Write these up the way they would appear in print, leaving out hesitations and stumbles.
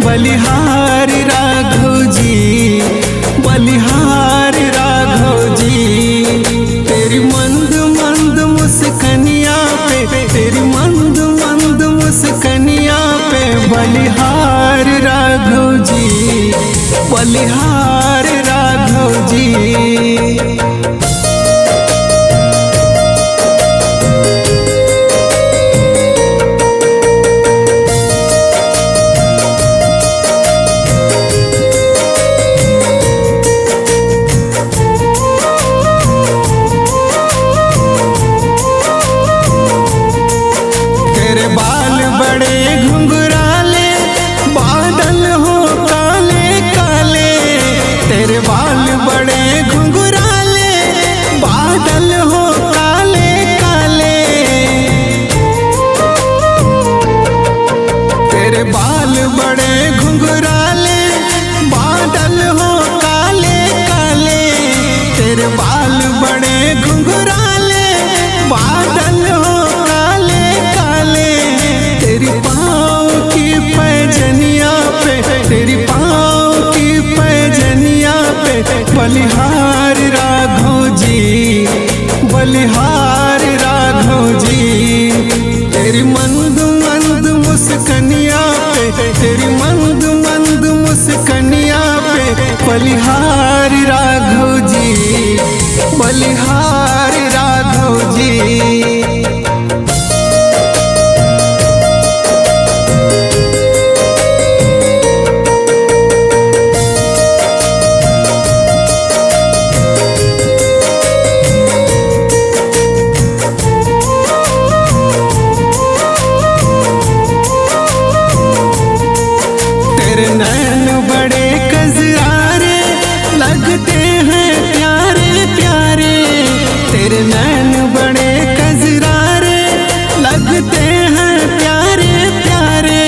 बलिहारी राघव जी, बलिहारी राघव जी। तेरी मंद मंद मुस्कनिया पे, तेरी मंद मंद मुस्कनिया पे बलिहारी राघव जी, बलिहारी राघव जी। तेरे बाल बड़े घुंघराले, बादल हो काले काले। तेरे बाल बड़े घुंघराले, बादल हो काले काले। तेरे बाल बड़े घुंघराले, बादल हो काले काले। तेरे बाल बड़े घुंघराले, बादल हो काले काले। तेरी पाँव की पैजनिया पे, तेरी पाँव की पैजनिया पे बलिहारी राघव जी, बलिहारी राघव जी। तेरी मंद मंद मुस्कनिया पे, तेरी मंद मंद मुस्कनिया पे बलिहारी राघव जी, बलिहारी राघव जी। तेरे नैन बड़े कजरारे लगते हैं प्यारे प्यारे। तेरे नैन बड़े कजरारे लगते हैं प्यारे प्यारे।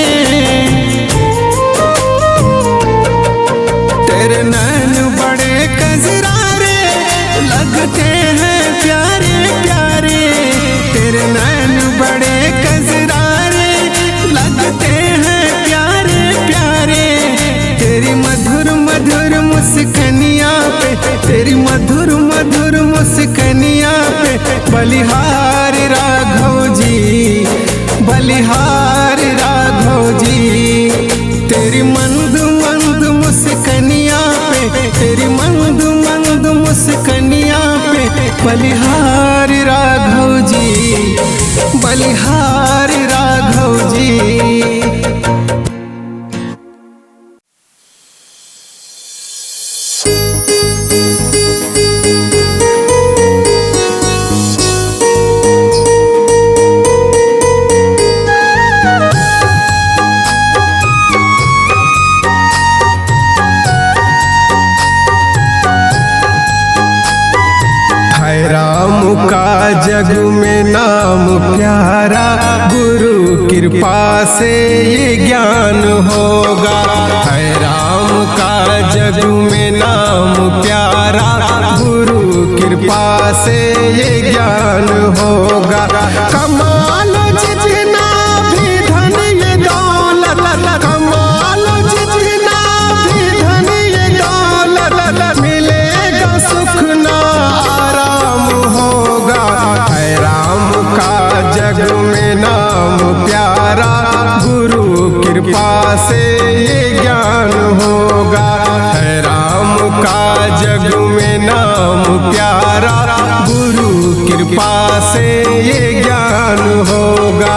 तेरे नैन बड़े कजरारे लगते हैं प्यारे प्यारे। तेरे नैन बड़े कजरारे लगते हैं प्यारे प्यारे। तेरी मधुर मधुर मुस्कनिया पे, तेरी मधुर मधुर मुस्कनिया पे बलिहारी राघव जी, बलिहारी राघव जी। तेरी मंद मंद मुस्कनिया पे, तेरी मंद मंद मुस्कनिया पे बलिहारी राघव जी, बलिहारी राघव जी। जग में नाम प्यारा, गुरु कृपा से ये ज्ञान होगा। है राम का जग में नाम प्यारा, गुरु कृपा से ये ज्ञान होगा। कमाल जितना भी धन ये दौलत, कमाल जितना भी धन ये दौलत, मिलेगा सुख ना आराम होगा। है राम का जग में नाम प्यारा, गुरु कृपा से ये ज्ञान होगा। है राम का जग में नाम प्यारा, गुरु कृपा से ये ज्ञान होगा।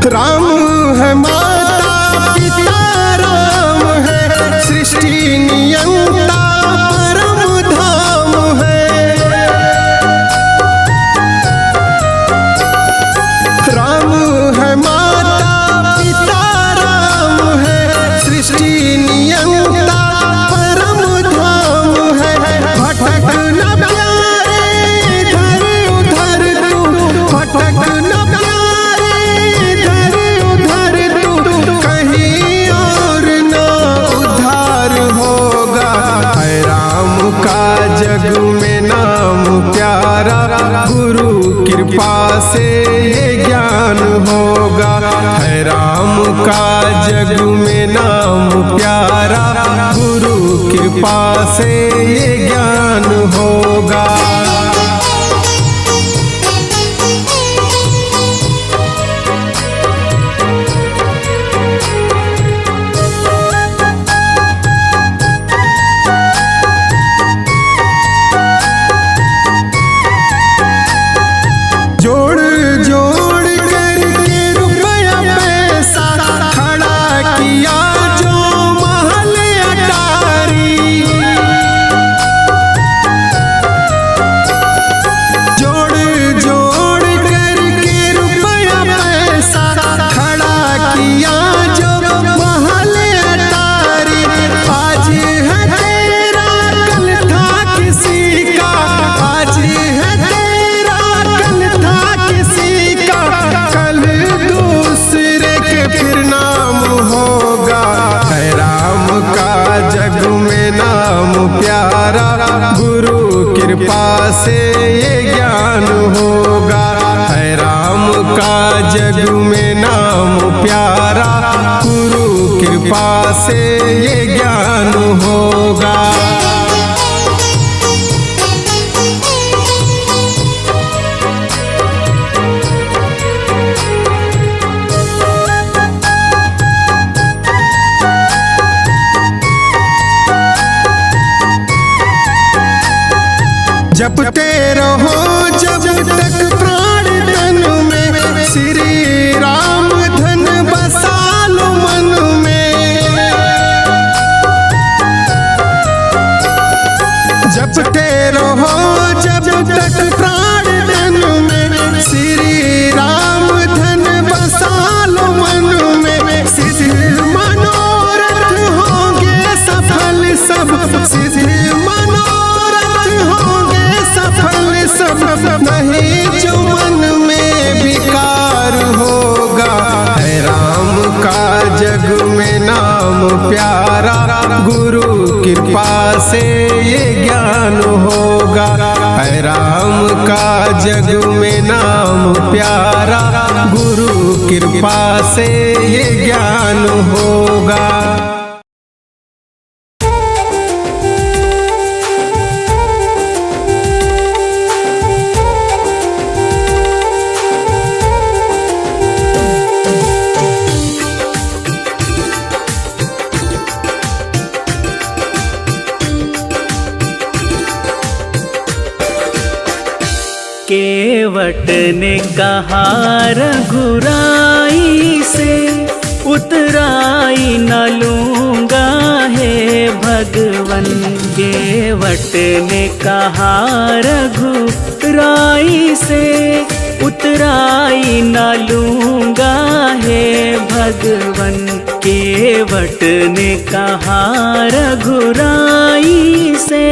राम है माता पिता, राम है सृष्टि नियंता, परम धाम है। कृपा से ये ज्ञान होगा। है राम का जग में नाम प्यारा, गुरु कृपा से ये ज्ञान होगा। जोड़ जोड़ करके रुपया पैसा खड़ा किया जो महल अटारी। जोड़ जोड़ करके रुपया पैसा खड़ा किया जो महल अटारी। आज है तेरा कल था किसी का, आज है तेरा कल था किसी का, कल दूसरे के फिर नाम होगा। है राम का जग में नाम प्यारा, गुरु कृपा से ये ज्ञान होगा। है राम का जग में नाम प्यारा, गुरु कृपा से ये ज्ञान होगा। जपते रहो जब तक प्राण तन में, श्री राम धन बसा लो मन में। जपते रहो जब तक प्राण तन में, श्री राम धन बसा लो मन में। सिद्ध मनोरथ होंगे सफल सब, सिद्ध मनोरथ होंगे सफल सब, नहीं जो मन में विकार होगा। है राम का जग में नाम प्यारा, गुरु कृपा से ये ज्ञान होगा। है राम का जग में नाम प्यारा, गुरु कृपा से ये ज्ञान होगा। केवट ने कहा रघुराई से, उतराई न लूँगा हे भगवन। केवट ने कहा रघुराई से, उतराई न लूँगा हे भगवन। केवट ने कहा रघुराई से।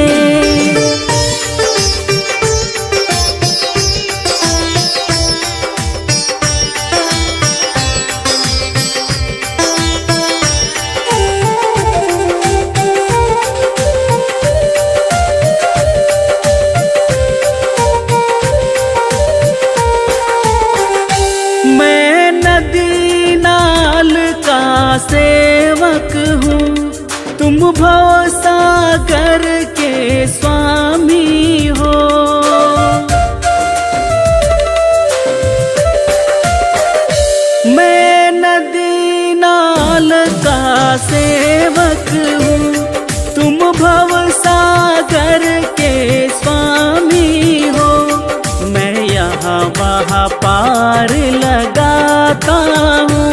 सेवक हूँ, तुम भव सागर के स्वामी हो। मैं नदी नाल का सेवक हूँ, तुम भव सागर के स्वामी हो। मैं यहाँ वहाँ पार लगाता हूँ,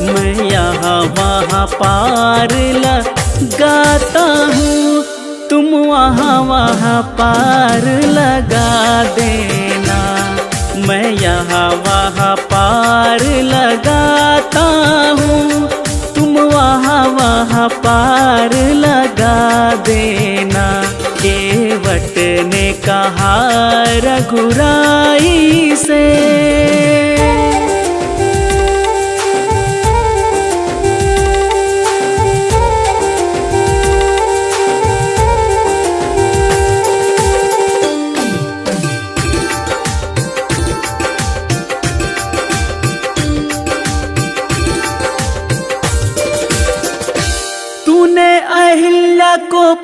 मैं यहाँ वहाँ पार लगाता हूँ। तुम वहाँ वहाँ पार लगा देना। मैं यहाँ वहाँ पार लगाता हूँ, तुम वहाँ वहाँ पार लगा देना। केवट ने कहा रघुराई से।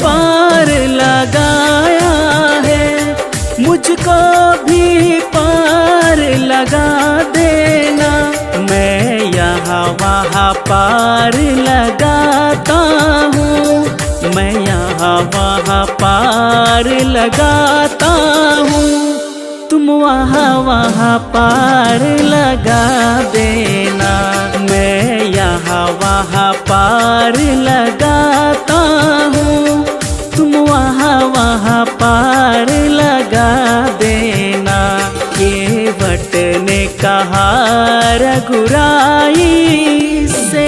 पार लगाया है, मुझको भी पार लगा देना। मैं यहाँ वहाँ पार लगाता हूँ, मैं यहाँ वहाँ पार लगाता हूँ, तुम वहाँ वहाँ पार लगा देना। मैं यहाँ वहाँ पार लगाता हूँ, तुम वहाँ वहाँ पार लगा देना। केवट ने कहा रघुराई से,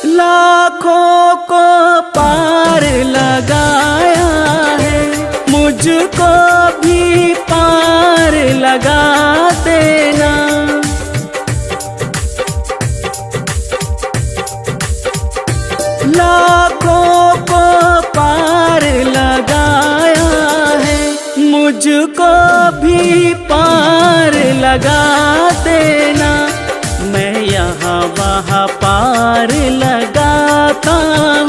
लाखों को पार लगाया है, मुझको भी पार लगा देना। लाखों को पार लगाया है, मुझको भी पार लगा देना। मैं यहाँ वहाँ पार लगाता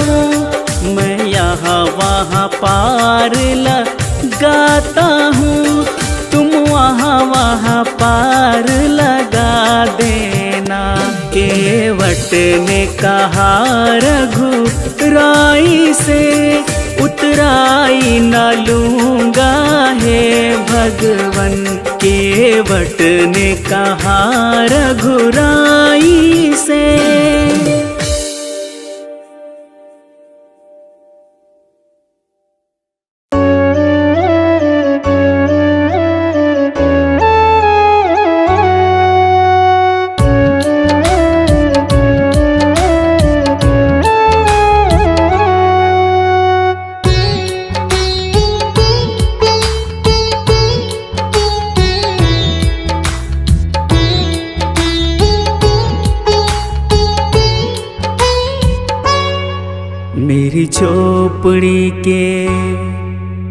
हूँ, मैं यहाँ वहाँ पार लगाता हूँ, तुम वहाँ वहाँ पार लगा देना। केवट ने कहा रघुराई से, उतराई न लूँगा हे भगवन। केवट ने कहा रघुराई से,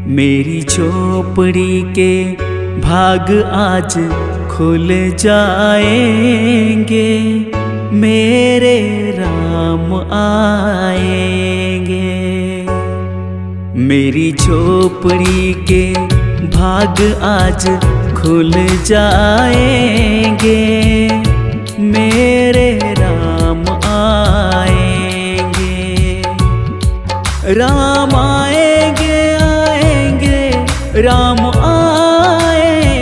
मेरी झोपड़ी के भाग आज खुल जाएंगे, मेरे राम आएंगे। मेरी झोपड़ी के भाग आज खुल जाएंगे, मेरे राम आएंगे। राम आएंगे आएंगे, राम आएंगे,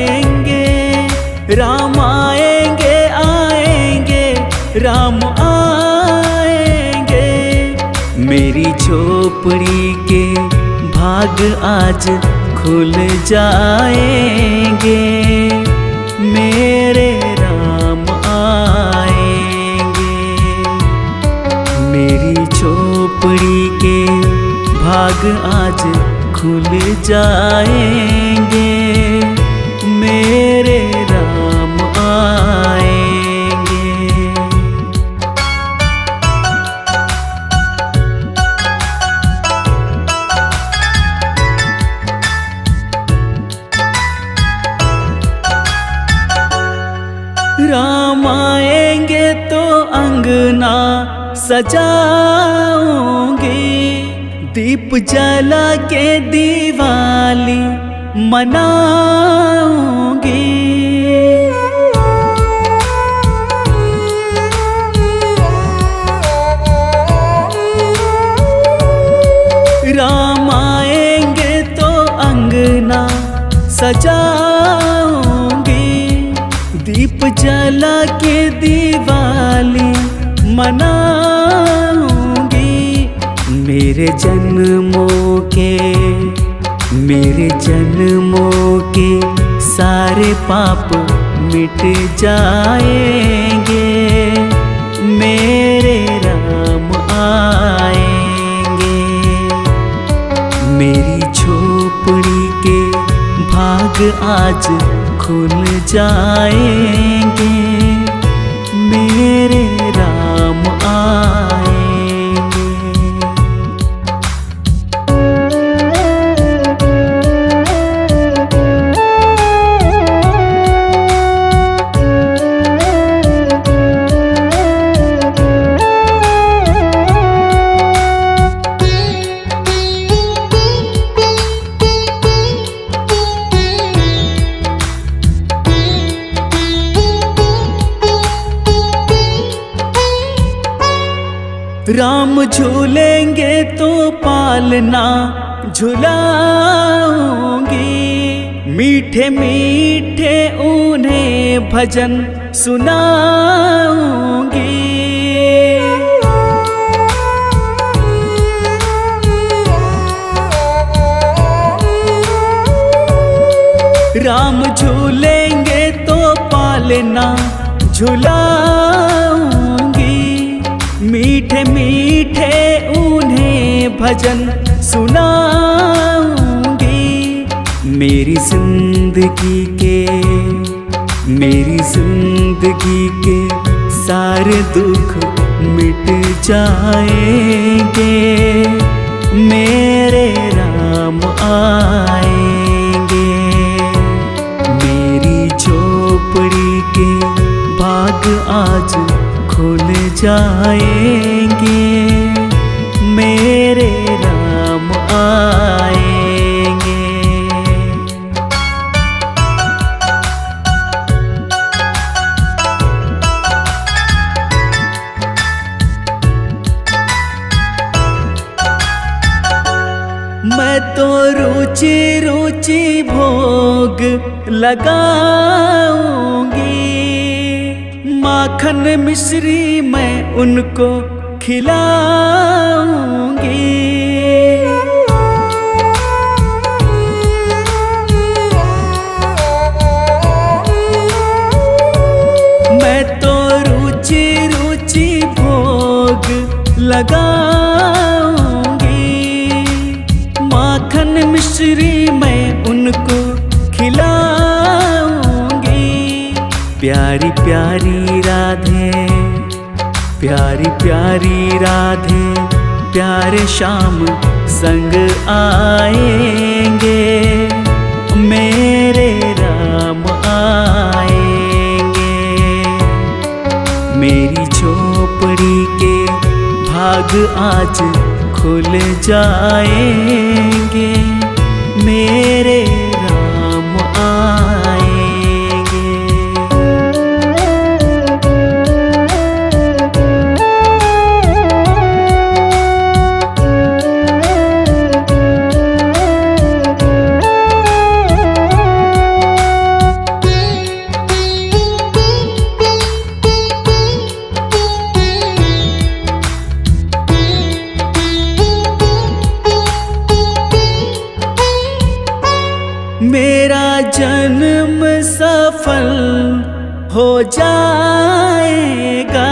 राम आएंगे आएंगे, राम आएंगे। मेरी झोपड़ी के भाग आज खुल जाएंगे, मेरे राम आएंगे। मेरी झोपड़ी के भाग आज खुल जाएंगे, मेरे राम आएंगे। राम आएंगे तो अंगना सजाऊंगी, दीप जला के दिवाली मनाऊंगी। राम आएंगे तो अंगना सजाऊंगी, दीप जला के दिवाली मनाऊंगी। मेरे जन्मों के सारे पाप मिट जाएंगे, मेरे राम आएंगे। मेरी झोपड़ी के भाग आज खुल जाएंगे, मेरे राम आएंगे। राम झूलेंगे तो पालना झुलाऊंगी, मीठे मीठे उन्हें भजन सुनाऊंगी। राम झूलेंगे तो पालना झुलाऊंगी, मीठे मीठे उन्हें भजन सुनाऊंगी। मेरी जिंदगी के सारे दुख मिट जाएंगे, मेरे राम आएंगे। मेरी झोपड़ी के भाग आज खुल जाएंगे, मेरे राम आएंगे। मैं तो रुचि रुचि भोग लगाऊंगी, माखन मिश्री मैं उनको खिलाऊंगी। मैं तो रुचि रुचि भोग लगाऊंगी, माखन मिश्री मैं उनको खिलाऊंगी। प्यारी प्यारी राधे, प्यारी प्यारी राधे, प्यारे श्याम संग आएंगे, मेरे राम आएंगे। मेरी झोपड़ी के भाग आज खुल जाएंगे, मेरे राम आएंगे। मेरा जन्म सफल हो जाएगा,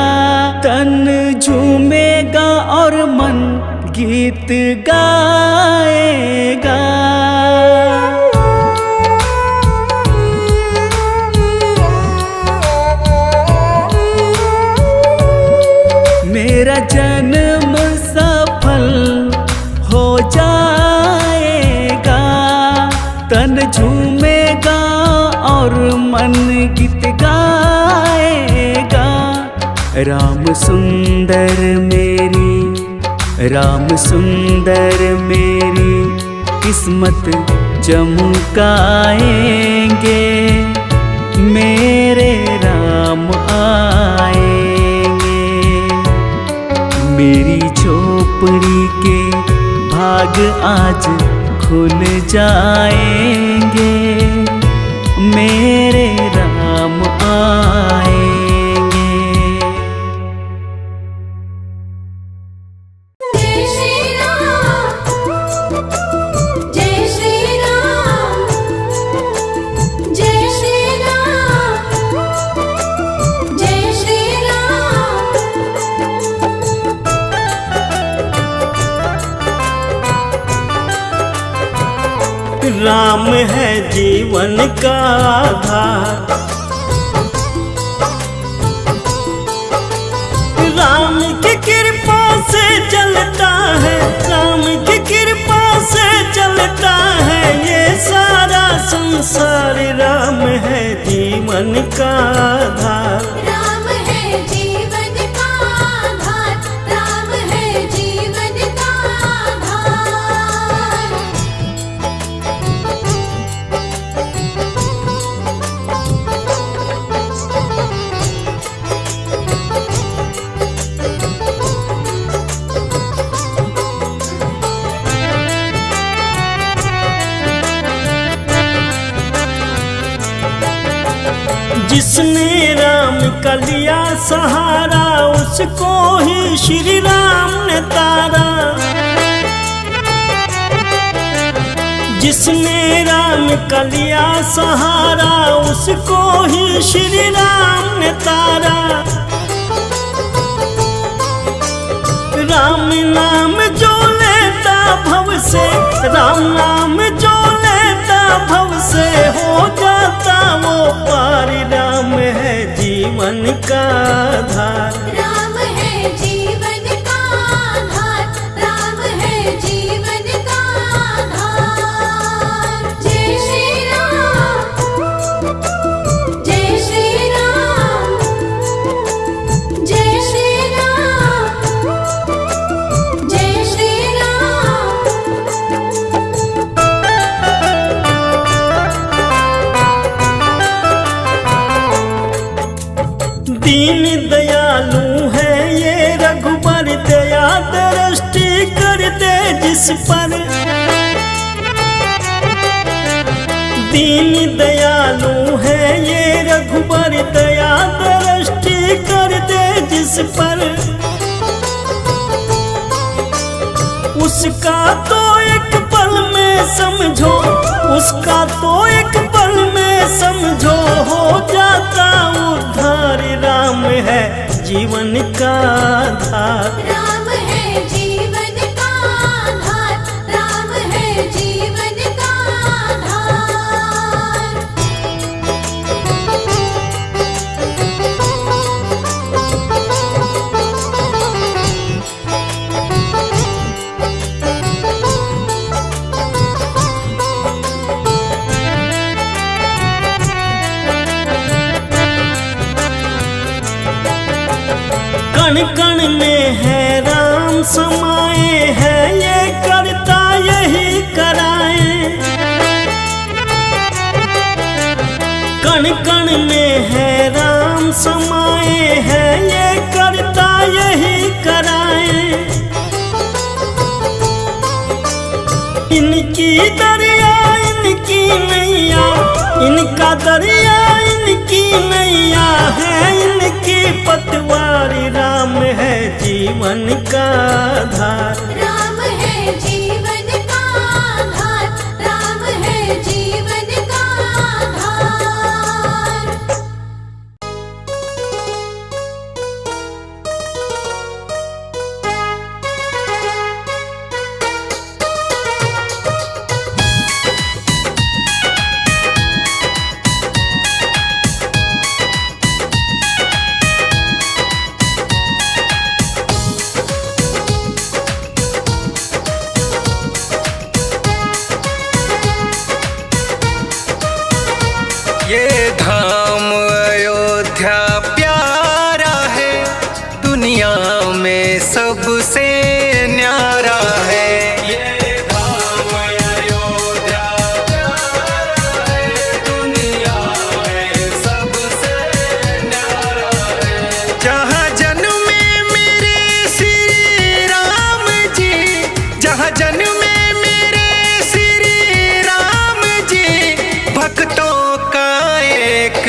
तन झूमेगा और मन गीत गाएगा। मेरा जन्म सफल हो जाएगा, तन झूमेगा और मन गीत गाएगा। राम सुंदर मेरी किस्मत चमकाएंगे, मेरे राम आएंगे। मेरी झोपड़ी के भाग आज खुल जाएंगे, मेरे राम आएंगे। जय श्री राम, जय श्री राम, जय श्री राम, जय श्री राम। राम है जीवन का आधार, राम के कृपा से चलता है, राम की कृपा से चलता है ये सारा संसार। राम है जीवन का आधार, राम है जीवन का आधार, राम है जीवन का आधार। जिसने राम का लिया सहारा उसको ही श्री राम ने तारा। जिसने राम का लिया सहारा उसको ही श्री राम ने तारा। राम नाम जो लेता भव से, राम नाम जो लेता भव से हो जाता वो पार। राम है जीवन का आधार, राम है जीवन का आधार, राम है जीवन का आधार। जय श्री राम, जय श्री राम, जय श्री राम, जय श्री राम। दीन दयालु है ये रघुबर, दया दृष्टि कर दे जिस पर। दीन दयालु है ये रघुबर, दया दृष्टि कर दे जिस पर। उसका तो एक पल में समझो, उसका तो एक पल में समझो हो जाता उद्धार। राम है जीवन का आधार, राम है जीवन का आधार, राम है जीवन का आधार। कण कण में है राम समाए है, ये करता यही कराए। कण कण में है राम समाए है, ये करता यही कराए। इनकी दरिया इनकी नैया, इनका दरिया इनकी नैया है, इनकी पतवारी। राम है जीवन का आधार, राम है जीवन का आधार, राम है जीवन का आधार। ये धाम अयोध्या प्यारा है, दुनिया में सबसे न्यारा है। ये धाम अयोध्या प्यारा है, दुनिया में सबसे न्यारा है। जहाँ जन्मे मेरे श्री राम जी, जहाँ जन्मे मेरे श्री राम जी, भक्तों का एक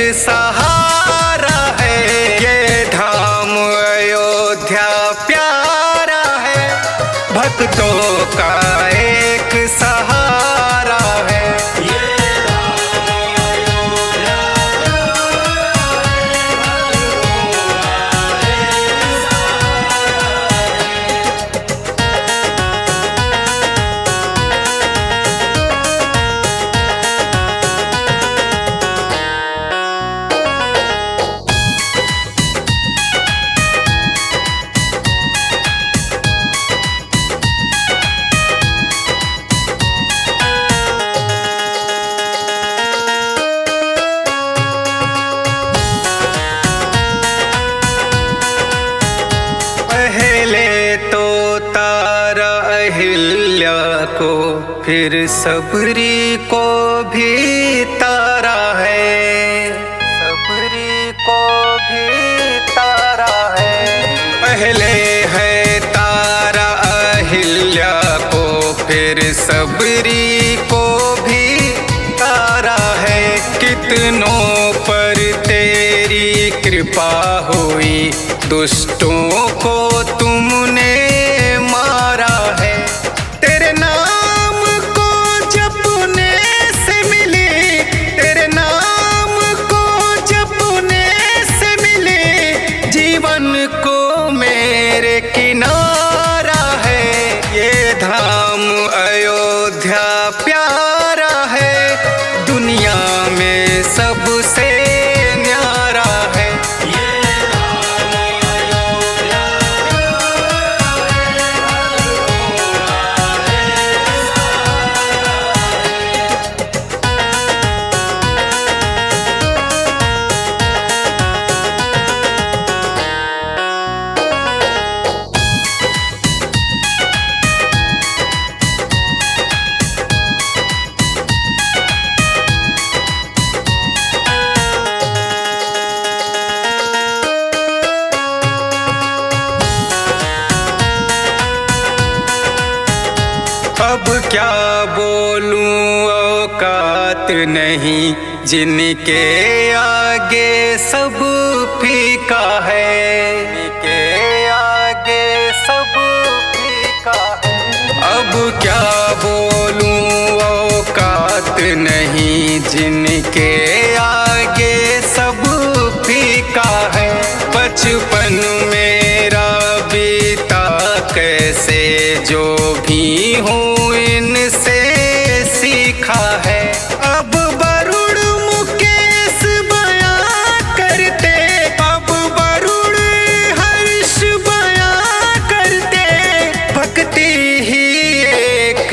फिर सबरी को भी तारा है, सबरी को भी तारा है। पहले है तारा अहिल्या को, फिर सबरी को भी तारा है। कितनों पर तेरी कृपा हुई, दुष्टों को तुमने मारा है। तेरे नाम को जपने से मिली, तेरे नाम को जपने से मिली, जीवन को मेरे किनारा है। ये धाम अयोध्या प्यारा है, दुनिया में सबसे न्यारा है। अब क्या बोलूं औकात नहीं, जिनके आगे सब फीका है, जिनके आगे सब फीका है। अब क्या बोलूं औकात नहीं, जिनके आगे सब फीका है। बचपन मेरा बीता कैसे, जो भी हूँ इनसे सीखा है। अब वरुण मुकेश बयां करते, अब वरुण हर्ष बयां करते, भक्ति ही एक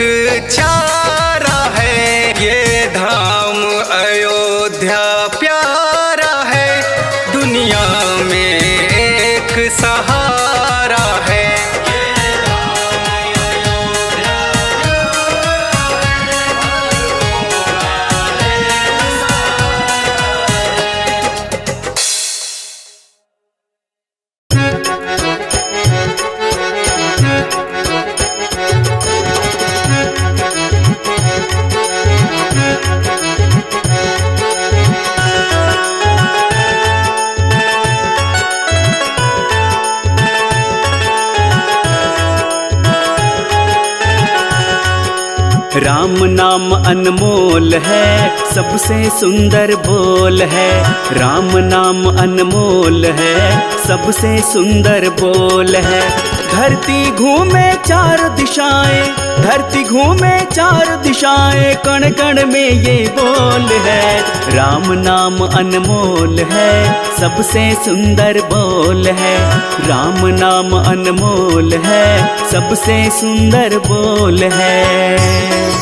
चारा है। ये धाम अयोध्या प्यारा है, दुनिया में एक सहारा है। राम नाम अनमोल है, सबसे सुंदर बोल है। राम नाम अनमोल है, सबसे सुंदर बोल है। धरती घूमे चार दिशाएं, धरती घूमे चार दिशाएं, कण कण में ये बोल है। राम नाम अनमोल है, सबसे सुंदर बोल है। राम नाम अनमोल है, सबसे सुंदर बोल है।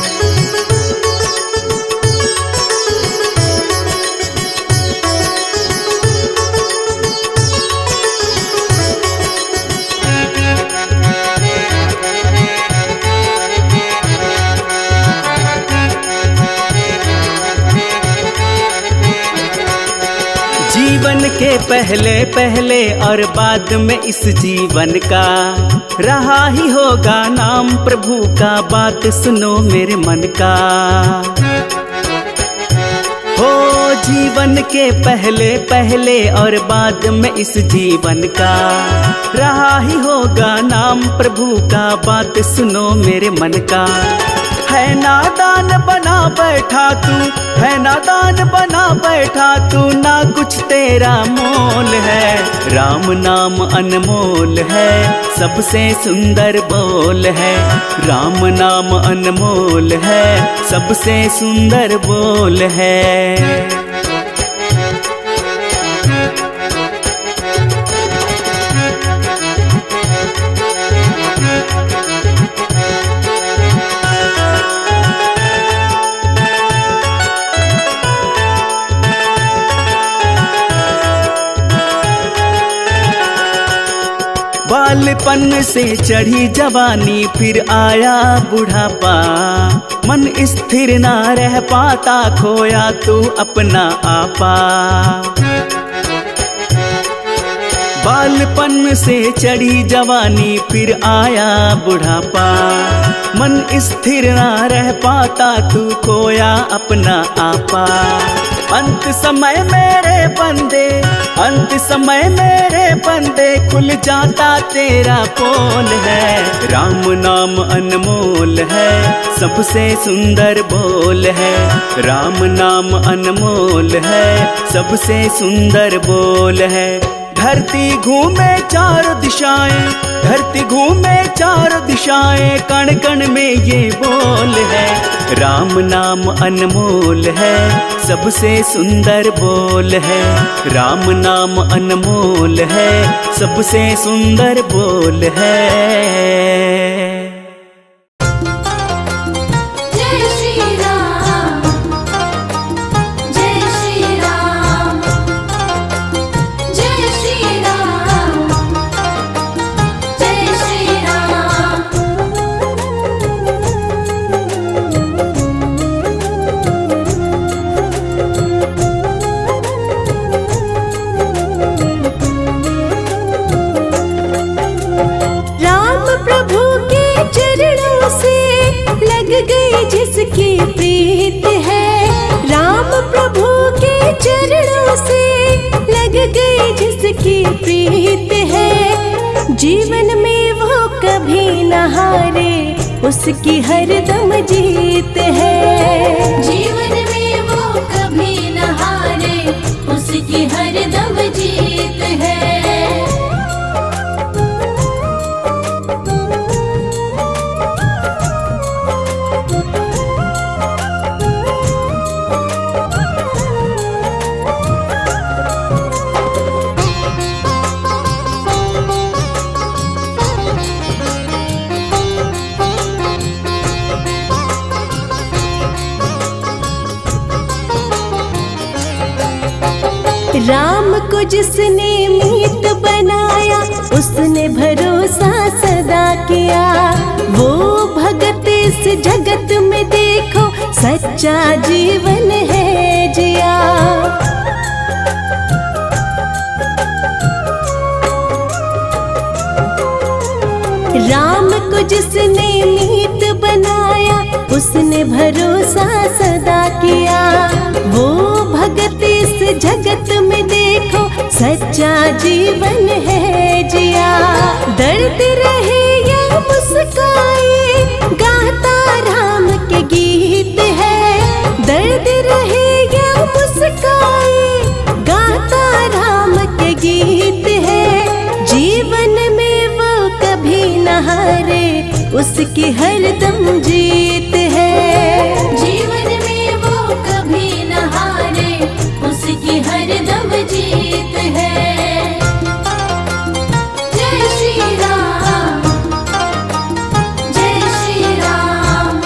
जीवन के पहले पहले और बाद में इस जीवन का रहा ही होगा नाम प्रभु का। बात सुनो मेरे मन का, हो जीवन के पहले पहले और बाद में इस जीवन का रहा ही होगा नाम प्रभु का। बात सुनो मेरे मन का। है नादान बना बैठा तू, है नादान बना बैठा तू, ना कुछ तेरा मोल है। राम नाम अनमोल है, सबसे सुंदर बोल है। राम नाम अनमोल है, सबसे सुंदर बोल है। बालपन से चढ़ी जवानी, फिर आया बुढ़ापा। मन स्थिर ना रह पाता, खोया तू अपना आपा। बालपन से चढ़ी जवानी, फिर आया बुढ़ापा। मन स्थिर ना रह पाता, तू खोया अपना आपा। अंत समय मेरे बंदे, अंत समय मेरे बंदे, खुल जाता तेरा पोल है। राम नाम अनमोल है, सबसे सुंदर बोल है। राम नाम अनमोल है, सबसे सुंदर बोल है। धरती घूमे चारों दिशाएं, धरती घूमे चारों दिशाएं, कण कण में ये बोल है। राम नाम अनमोल है, सबसे सुंदर बोल है। राम नाम अनमोल है, सबसे सुंदर बोल है। जय श्री राम, जय श्री राम, जय श्री राम, जय श्री राम। राम प्रभु के चरणों से लग गई जिसकी प्रीत है। राम प्रभु के चरणों से लग गई जिसकी प्रीत है। जीवन में वो कभी न हारे, उसकी हरदम जीत है। जीवन में वो कभी न हारे, उसकी हरदम जीत है। राम को जिसने मीत बनाया, उसने भरोसा सदा किया। वो भगत इस जगत में देखो, सच्चा जीवन है जिया। राम को जिसने मीत बनाया, उसने भरोसा सदा किया। वो भगत इस जगत में देखो, सच्चा जीवन है जिया। दर्द रहे या मुस्काए, गाता राम के गीत है। दर्द रहे या मुस्काए, गाता राम के गीत है। जीवन में वो कभी न हारे, उसकी हरदम जीत है। जीवन में वो कभी न हारे, उसकी हरदम जीत है। जय श्री राम, जय श्री राम,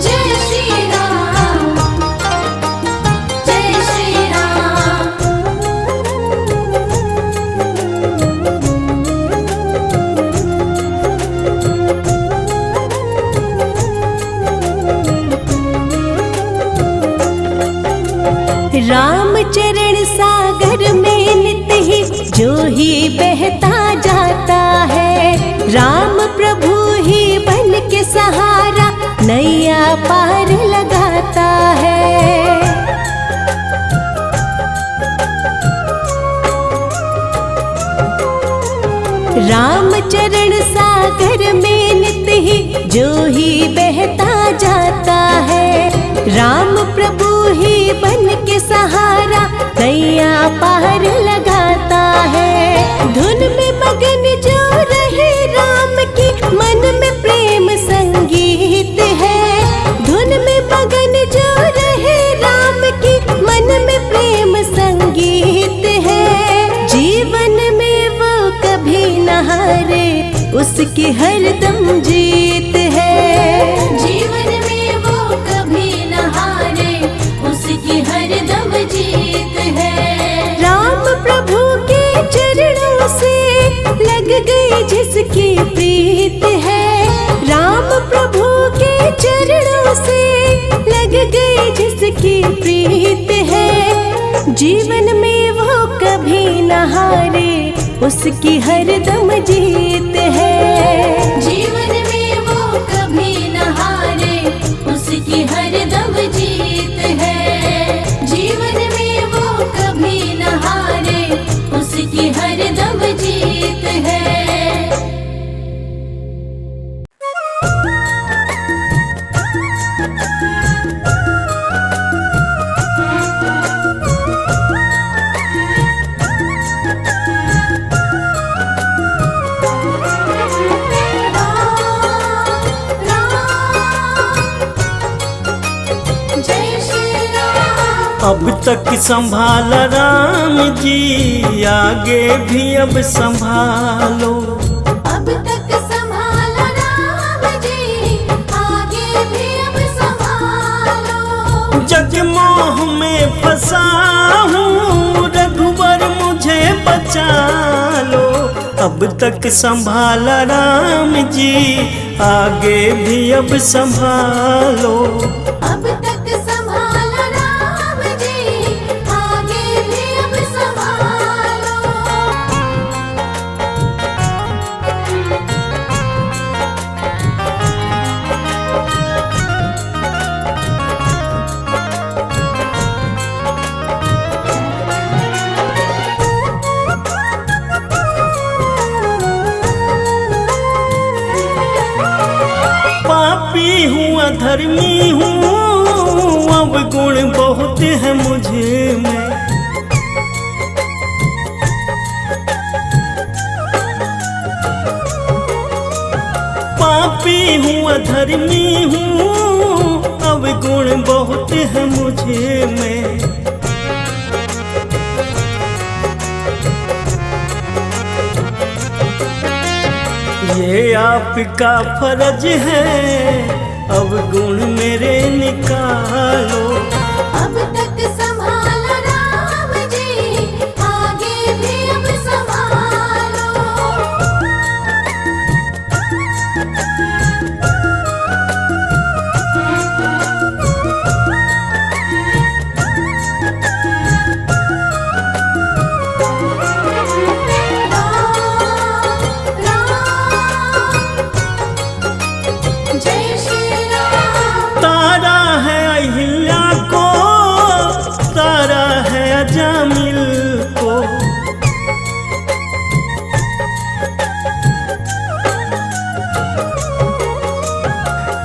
जय श्री राम, जय श्री राम। राम चरण सागर में नित ही जो ही बहता जाता है। राम प्रभु ही बन के सहारा, नैया पार लगाता है। राम चरण सागर में नित ही जो ही बहता जाता है। राम प्रभु ही बन के सहारा, नैया पार लगाता है। धुन में मगन जो रहे राम की, मन में प्रेम संगीत है। धुन में मगन जो रहे राम की, मन में प्रेम संगीत है। जीवन में वो कभी न हारे, उसकी हरदम जीत है। जीवन में वो कभी न हारे, उसकी हरदम जीत है। राम प्रभु के चरणों से लग गई जिसकी प्रीत है। राम प्रभु के की प्रीत है। जीवन में वो कभी न हारे, उसकी हरदम जीत है। जीवन में वो कभी न हारे, उसकी हरदम जीत है। जीवन में वो कभी न हारे, उसकी हरदम जीत है। अब तक संभाला राम जी, आगे भी अब संभालो। अब तक संभाला राम जी, आगे भी अब संभालो। जगमोह में फंसा हूँ, रघुवर मुझे बचा लो। अब तक संभाला राम जी, आगे भी अब संभालो। अब तक संभाला राम जी, आगे भी अब संभालो। पापी हूँ अधर्मी हूँ, अब गुण बहुत है मुझे में। पापी हूँ अधर्मी हूँ, अब गुण बहुत है मुझे में। ये आपका फर्ज है, अब गुण मेरे निकालो। अब तक संभाला राम जी, आगे भी अब संभालो। जय श्री राम। तारा है अहिल्या को, तारा है अजामिल को।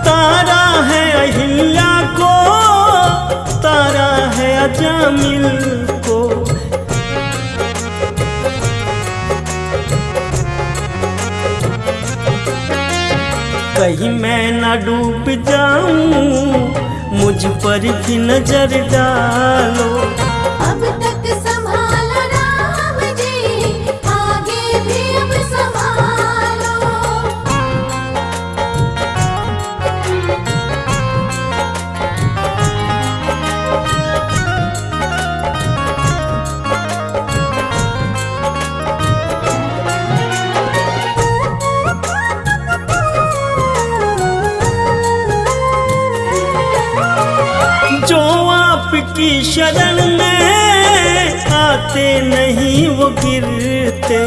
तारा है अहिल्या को, तारा है अजामिल को। कहीं मैं न डूब जाऊं, मुझ पर भी नजर डालो। अब तक संभाला राम जी, आगे भी अब संभालो। जो आपकी शरण में आते नहीं वो गिरते।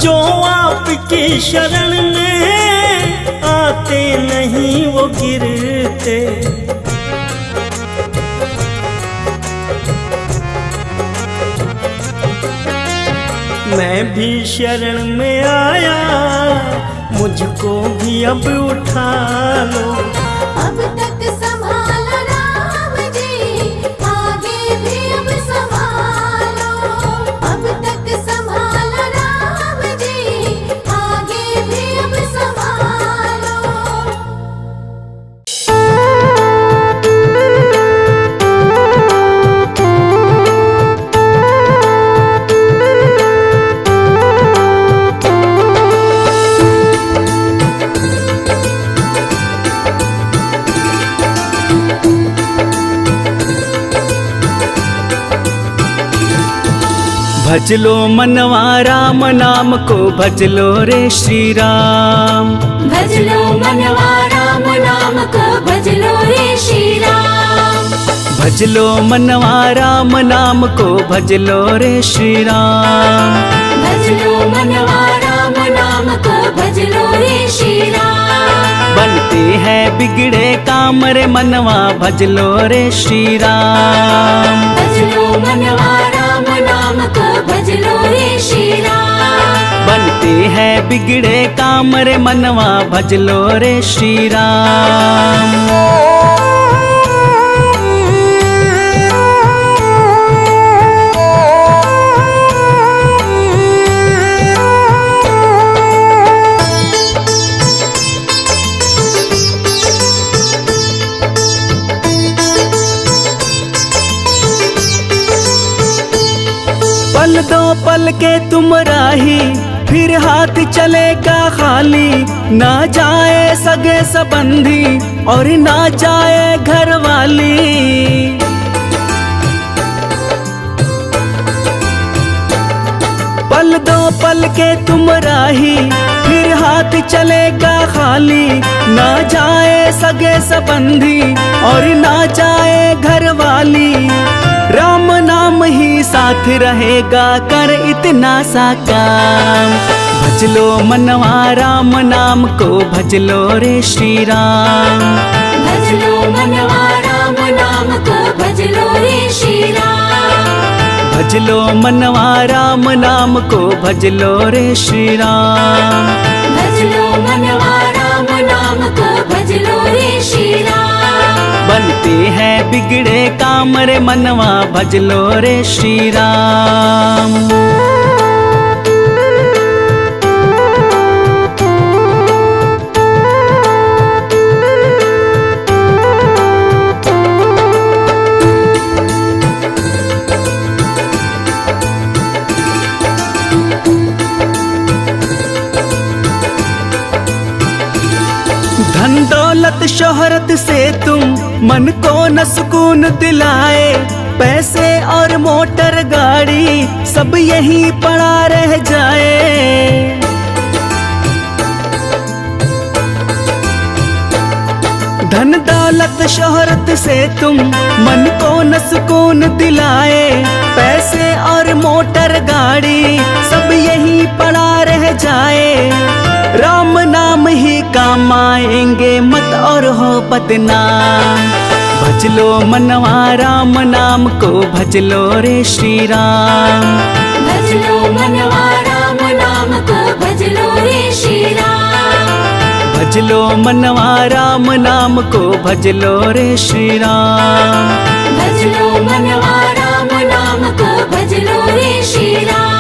जो आपकी शरण में आते नहीं वो गिरते। मैं भी शरण में आया, मुझको भी अब उठा लो। अब तक संभाला राम जी, आगे भी अब संभालो। अब तक संभाला राम जी, आगे भी अब संभालो। भजलो मनवा राम नाम को भजलो रे श्री राम। भजलो मनवा राम नाम को भजलो रे श्री राम। भजलो मनवा राम नाम को भजलो रे श्री राम। भजलो मनवा राम नाम को भजलो रे श्री राम। बनते हैं बिगड़े काम रे मनवा भजलो रे श्री राम। भजलो मनवा राम नाम को भजलो रे श्री राम। बनते हैं बिगड़े काम रे मनवा भजलो रे श्री राम। पल दो पल के तुम राही, फिर हाथ चलेगा खाली। ना जाए सगे संबंधी और ना जाए घर वाली। पल दो पल के तुम राही, फिर हाथ चलेगा खाली। ना जाए सगे संबंधी और ना जाए घर वाली। राम नाम ही साथ रहेगा, कर इतना सा काम। भजलो मनवा राम नाम को भजलो रे श्री राम। भजलो मनवा राम नाम को भजलो रे श्री राम। भजलो मनवा राम नाम को भजलो रे श्री राम। भजलो मनवा राम नाम को भजलो रे श्री राम। बनते हैं बिगड़े काम रे मनवा भजलो रे श्री राम। धन दौलत शोहरत से तुम मन को न सुकून दिलाए। पैसे और मोटर गाड़ी सब यहीं पड़ा रह जाए। धन दौलत शोहरत से तुम मन को न सुकून दिलाए। पैसे और मोटर गाड़ी सब यहीं पड़ा रह जाए। राम नाम ही काम आएंगे मत और हो बदनाम। भजलो मनवा राम नाम को भजलो रे श्री राम। भजलो मनवा राम नाम को भजलो रे श्री राम। भजलो मनवा राम नाम को भजलो रे श्री राम। भजलो मनवा राम नाम को भजलो रे श्री राम।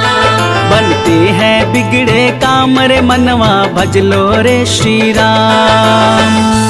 बनते हैं बिगड़े काम रे मनवा भजलो रे श्री राम।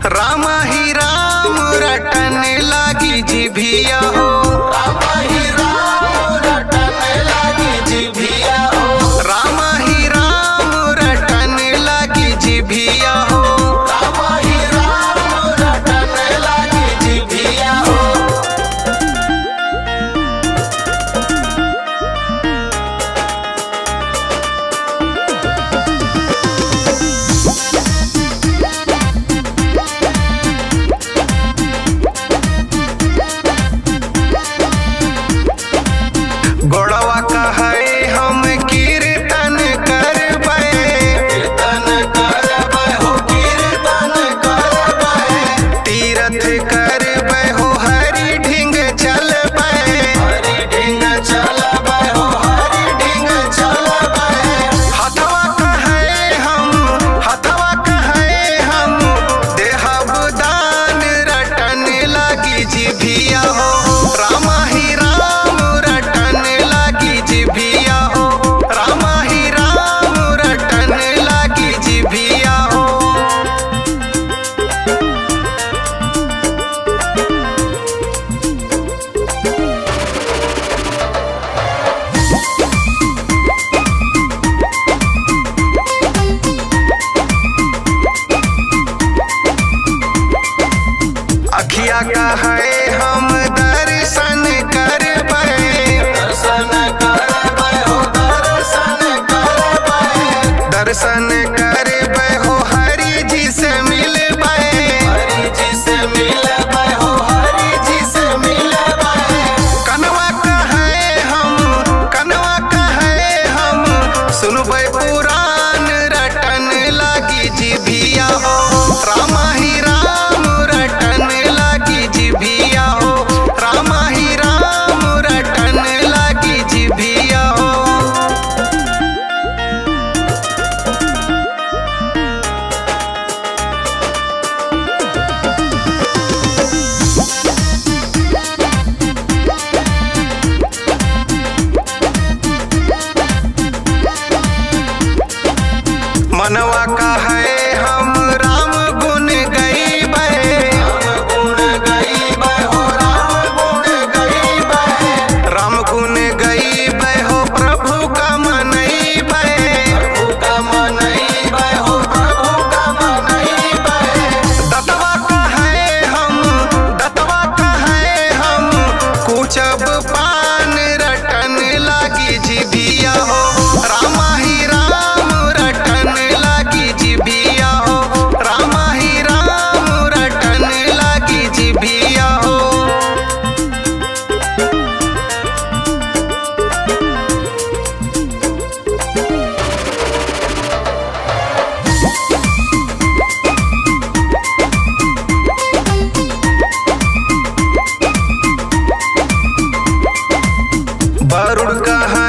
राम ही राम रटन लागी जिभिया हो। राम ही राम रटन लागी जिभिया हो। राम ही राम वरुण कहा